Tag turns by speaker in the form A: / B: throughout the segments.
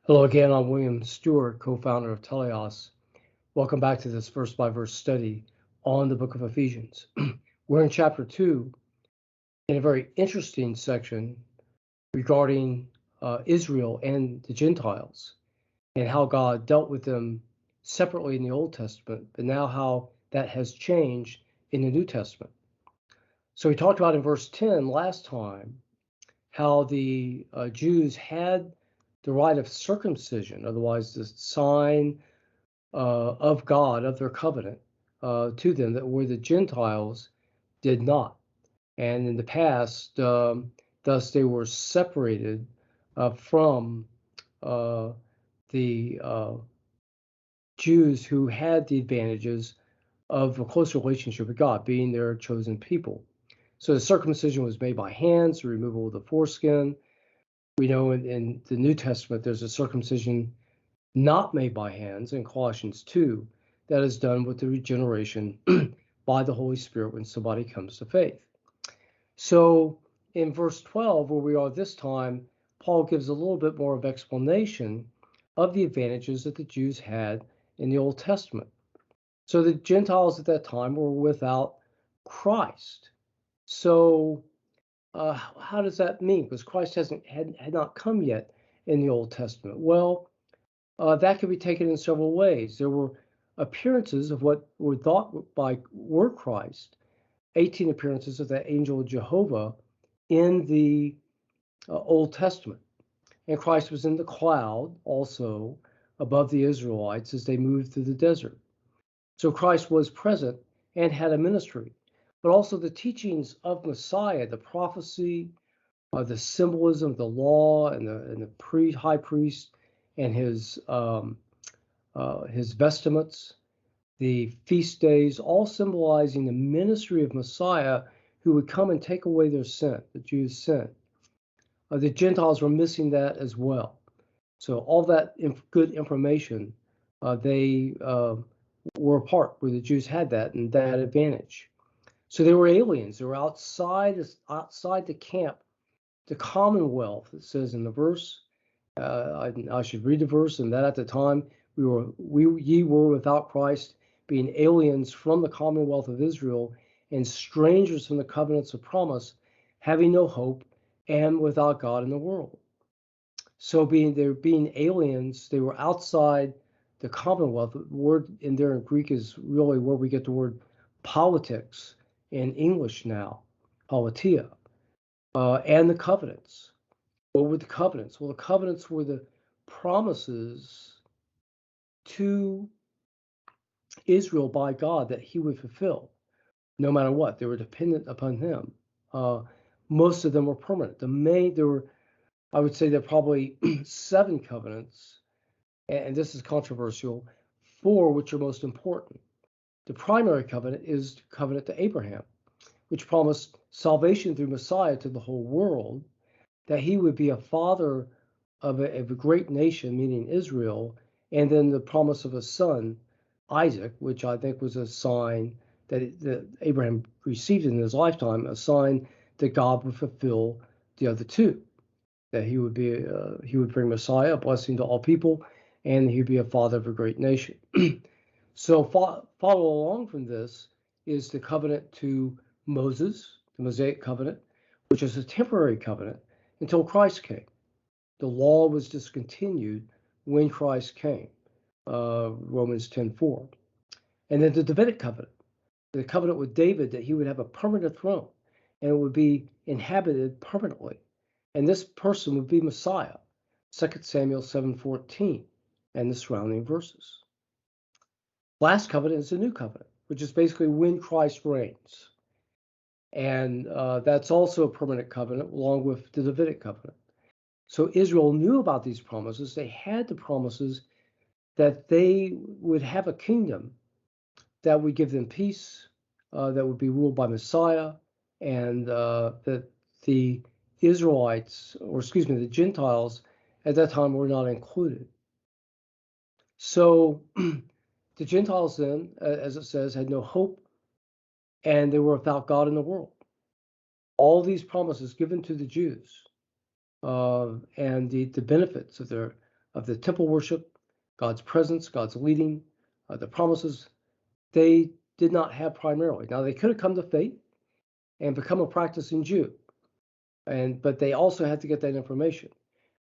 A: Hello again, I'm William Stewart, co-founder of Teleos. Welcome back to this verse-by-verse study on the book of Ephesians. We're in chapter 2 in a very interesting section regarding Israel and the Gentiles and how God dealt with them separately in the Old Testament, but now how that has changed in the New Testament. So we talked about in verse 10 last time how the Jews had the rite of circumcision, otherwise the sign of God, of their covenant to them, that where the Gentiles did not. And in the past, thus they were separated from the Jews who had the advantages of a close relationship with God, being their chosen people. So the circumcision was made by hands, the removal of the foreskin. We know in the New Testament there's a circumcision not made by hands in Colossians 2 that is done with the regeneration by the Holy Spirit when somebody comes to faith. So in verse 12, where we are this time, Paul gives a little bit more of explanation of the advantages that the Jews had in the Old Testament. So the Gentiles at that time were without Christ. So how does that mean? Because Christ had not come yet in the Old Testament. Well, that could be taken in several ways. There were appearances of what were thought were Christ, 18 appearances of that angel of Jehovah in the Old Testament. And Christ was in the cloud also above the Israelites as they moved through the desert. So Christ was present and had a ministry. But also the teachings of Messiah, the prophecy, the symbolism of the law and the high priest and his vestments, the feast days, all symbolizing the ministry of Messiah who would come and take away their sin, the Jews' sin. The Gentiles were missing that as well. So all that good information, they were a part where the Jews had that and that advantage. So they were aliens. They were outside the camp, the commonwealth, it says in the verse. I should read the verse, and that at the time ye were without Christ, being aliens from the commonwealth of Israel, and strangers from the covenants of promise, having no hope, and without God in the world. So being aliens, they were outside the commonwealth. The word in there in Greek is really where we get the word politics in English now, politia, and the covenants. What were the covenants? Well, the covenants were the promises to Israel by God that he would fulfill no matter what. They were dependent upon him. Most of them were permanent. I would say there are probably 7 covenants, and this is controversial, 4 which are most important. The primary covenant is the covenant to Abraham, which promised salvation through Messiah to the whole world, that he would be a father of a great nation, meaning Israel, and then the promise of a son, Isaac, which I think was a sign that Abraham received in his lifetime, a sign that God would fulfill the other 2, that he would bring Messiah, a blessing to all people, and he would be a father of a great nation. So follow along from this is the covenant to Moses, the Mosaic covenant, which is a temporary covenant until Christ came. The law was discontinued when Christ came, Romans 10:4. And then the Davidic covenant, the covenant with David that he would have a permanent throne and it would be inhabited permanently. And this person would be Messiah, 2 Samuel 7:14, and the surrounding verses. Last covenant is the new covenant, which is basically when Christ reigns. And that's also a permanent covenant along with the Davidic covenant. So Israel knew about these promises. They had the promises that they would have a kingdom that would give them peace, that would be ruled by Messiah, and that the Israelites, or excuse me, the Gentiles at that time were not included. So the Gentiles then, as it says, had no hope, and they were without God in the world. All these promises given to the Jews, and the benefits of of the temple worship, God's presence, God's leading, the promises, they did not have primarily. Now, they could have come to faith and become a practicing Jew, but they also had to get that information.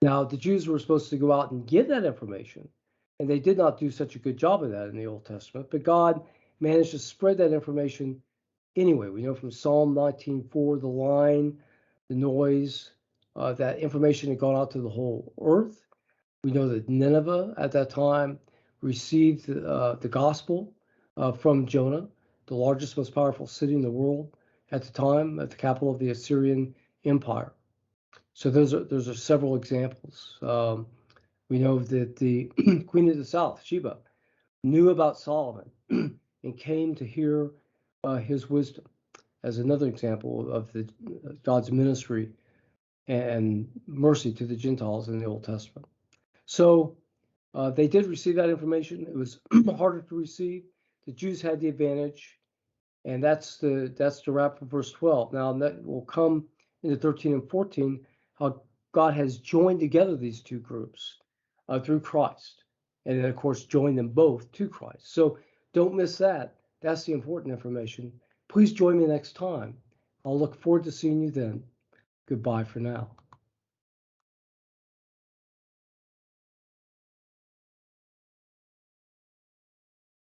A: Now, the Jews were supposed to go out and give that information, and they did not do such a good job of that in the Old Testament, but God managed to spread that information anyway. We know from Psalm 19:4, the line, the noise, that information had gone out to the whole earth. We know that Nineveh at that time received the gospel from Jonah, the largest, most powerful city in the world at the time, at the capital of the Assyrian Empire. So those are several examples. We know that the Queen of the South, Sheba, knew about Solomon and came to hear his wisdom, as another example of God's ministry and mercy to the Gentiles in the Old Testament. So they did receive that information. It was harder to receive. The Jews had the advantage, and that's the wrap for verse 12. Now that will come into 13 and 14, how God has joined together these two groups through Christ, and then of course joined them both to Christ. So don't miss that. That's the important information. Please join me next time. I'll look forward to seeing you then. Goodbye for now.